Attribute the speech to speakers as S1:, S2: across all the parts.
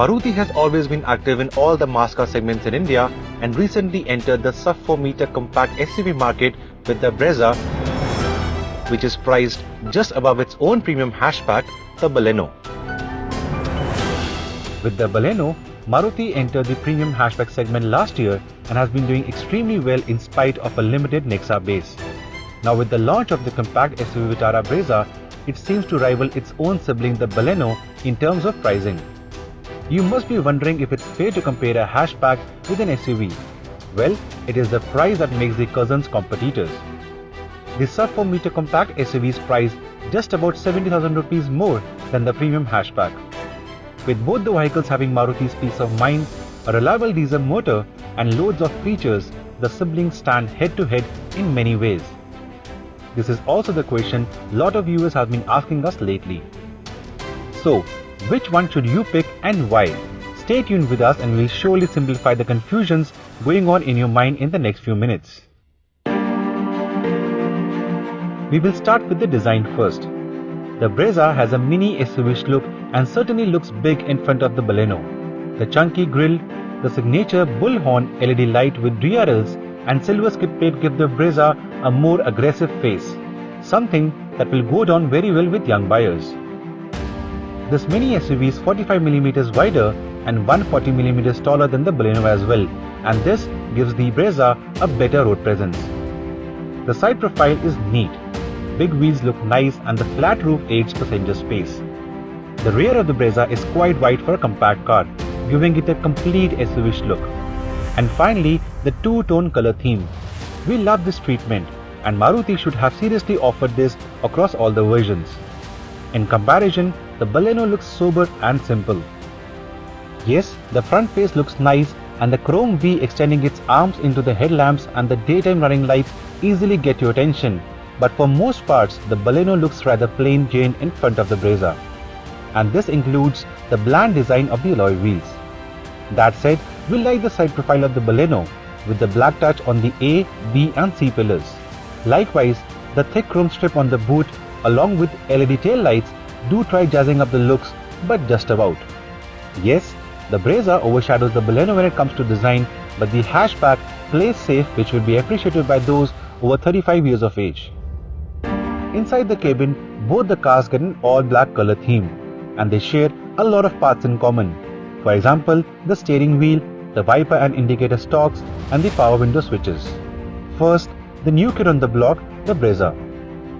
S1: Maruti has always been active in all the mass car segments in India and recently entered the sub 4 meter compact SUV market with the Brezza, which is priced just above its own premium hatchback, the Baleno. With the Baleno, Maruti entered the premium hatchback segment last year and has been doing extremely well in spite of a limited Nexa base. Now with the launch of the compact SUV Vitara Brezza, it seems to rival its own sibling the Baleno in terms of pricing. You must be wondering if it's fair to compare a hatchback with an SUV. Well, it is the price that makes the cousins competitors. The sub 4 meter compact SUV is priced just about 70,000 rupees more than the premium hatchback. With both the vehicles having Maruti's peace of mind, a reliable diesel motor and loads of features, the siblings stand head to head in many ways. This is also the question a lot of viewers have been asking us lately. So, which one should you pick and why? Stay tuned with us and we'll surely simplify the confusions going on in your mind in the next few minutes. We will start with the design first. The Brezza has a mini SUV-ish look and certainly looks big in front of the Baleno. The chunky grille, the signature bullhorn LED light with DRLs and silver skid plate give the Brezza a more aggressive face, something that will go down very well with young buyers. This mini SUV is 45mm wider and 140mm taller than the Baleno as well, and this gives the Brezza a better road presence. The side profile is neat. Big wheels look nice and the flat roof aids passenger space. The rear of the Brezza is quite wide for a compact car, giving it a complete SUV-ish look. And finally, the two-tone color theme. We love this treatment, and Maruti should have seriously offered this across all the versions. In comparison, the Baleno looks sober and simple. Yes, the front face looks nice and the chrome V extending its arms into the headlamps and the daytime running lights easily get your attention, but for most parts the Baleno looks rather plain Jane in front of the Brezza. And this includes the bland design of the alloy wheels. That said, we like the side profile of the Baleno with the black touch on the A, B and C pillars. Likewise, the thick chrome strip on the boot along with LED tail lights do try jazzing up the looks, but just about. Yes, the Brezza overshadows the Baleno when it comes to design, but the hatchback plays safe, which will be appreciated by those over 35 years of age. Inside the cabin, both the cars get an all-black color theme, and they share a lot of parts in common. For example, the steering wheel, the wiper and indicator stalks, and the power window switches. First, the new kid on the block, the Brezza.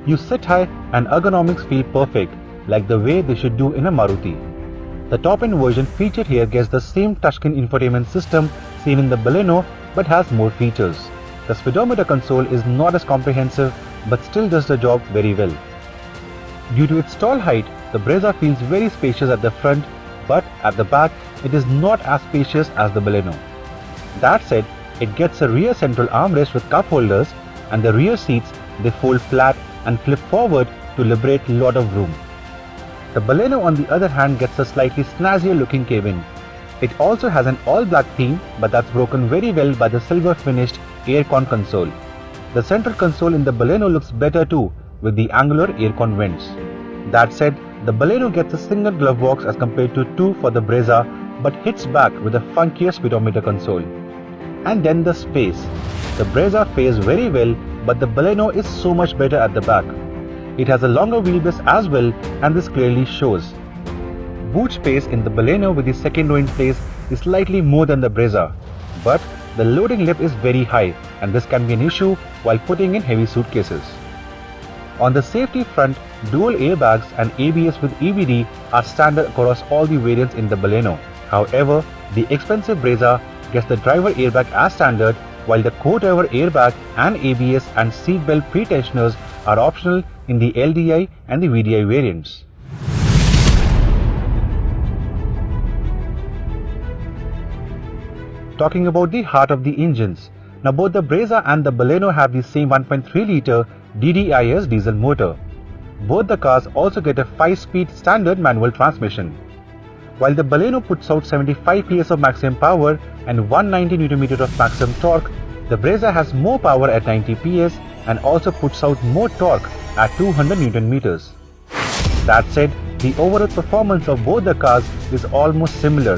S1: You sit high and ergonomics feel perfect, like the way they should do in a Maruti. The top-end version featured here gets the same touchscreen infotainment system seen in the Baleno but has more features. The speedometer console is not as comprehensive but still does the job very well. Due to its tall height, the Brezza feels very spacious at the front, but at the back it is not as spacious as the Baleno. That said, it gets a rear central armrest with cup holders, and the rear seats they fold flat and flip forward to liberate a lot of room. The Baleno on the other hand gets a slightly snazzier looking cabin. It also has an all-black theme, but that's broken very well by the silver finished aircon console. The central console in the Baleno looks better too, with the angular aircon vents. That said, the Baleno gets a single glove box as compared to two for the Brezza, but hits back with a funkier speedometer console. And then the space. The Brezza fares very well, but the Baleno is so much better at the back. It has a longer wheelbase as well, and this clearly shows. Boot space in the Baleno with the second row in place is slightly more than the Brezza, but the loading lip is very high, and this can be an issue while putting in heavy suitcases. On the safety front, dual airbags and ABS with EBD are standard across all the variants in the Baleno. However, the expensive Brezza gets the driver airbag as standard, while the co-driver airbag and ABS and seatbelt pre-tensioners are optional in the LDI and the VDI variants. Talking about the heart of the engines. Now both the Brezza and the Baleno have the same 1.3-litre DDIS diesel motor. Both the cars also get a 5-speed standard manual transmission. While the Baleno puts out 75 PS of maximum power and 190 Nm of maximum torque, the Brezza has more power at 90 PS and also puts out more torque at 200 Nm. That said, the overall performance of both the cars is almost similar.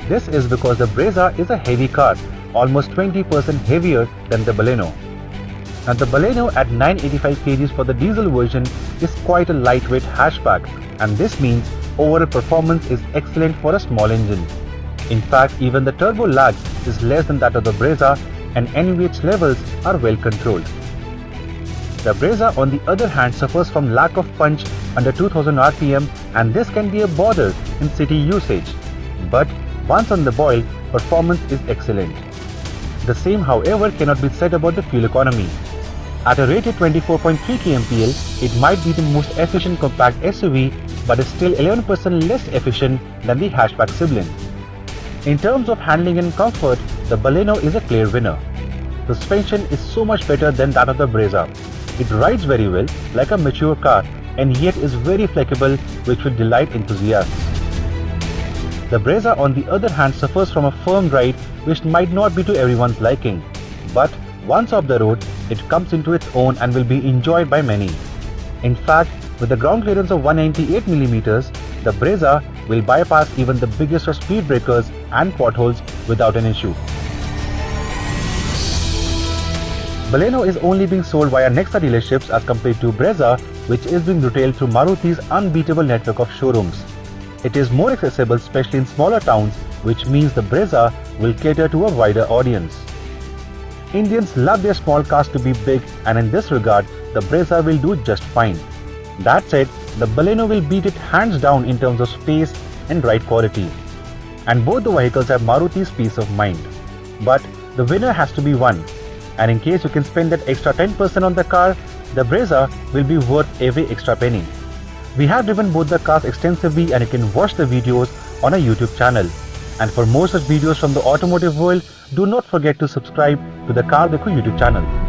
S1: This is because the Brezza is a heavy car, almost 20% heavier than the Baleno. Now the Baleno at 985 kg for the diesel version is quite a lightweight hatchback, and this means overall performance is excellent for a small engine. In fact, even the turbo lag is less than that of the Brezza and NVH levels are well controlled. The Brezza on the other hand suffers from lack of punch under 2000 RPM, and this can be a bother in city usage. But once on the boil, performance is excellent. The same, however, cannot be said about the fuel economy. At a rated 24.3 kmpl, it might be the most efficient compact SUV, but is still 11% less efficient than the hatchback sibling. In terms of handling and comfort, the Baleno is a clear winner. Suspension is so much better than that of the Brezza. It rides very well, like a mature car, and yet is very flexible, which will delight enthusiasts. The Brezza on the other hand suffers from a firm ride which might not be to everyone's liking, but once off the road, it comes into its own and will be enjoyed by many. In fact, with a ground clearance of 198 mm, the Brezza will bypass even the biggest of speed breakers and potholes without an issue. Baleno is only being sold via Nexa dealerships as compared to Brezza, which is being retailed through Maruti's unbeatable network of showrooms. It is more accessible, especially in smaller towns, which means the Brezza will cater to a wider audience. Indians love their small cars to be big, and in this regard, the Brezza will do just fine. That said, the Baleno will beat it hands down in terms of space and ride quality. And both the vehicles have Maruti's peace of mind. But the winner has to be one. And in case you can spend that extra 10% on the car, the Brezza will be worth every extra penny. We have driven both the cars extensively, and you can watch the videos on our YouTube channel. And for more such videos from the automotive world, do not forget to subscribe to the CarDekho YouTube channel.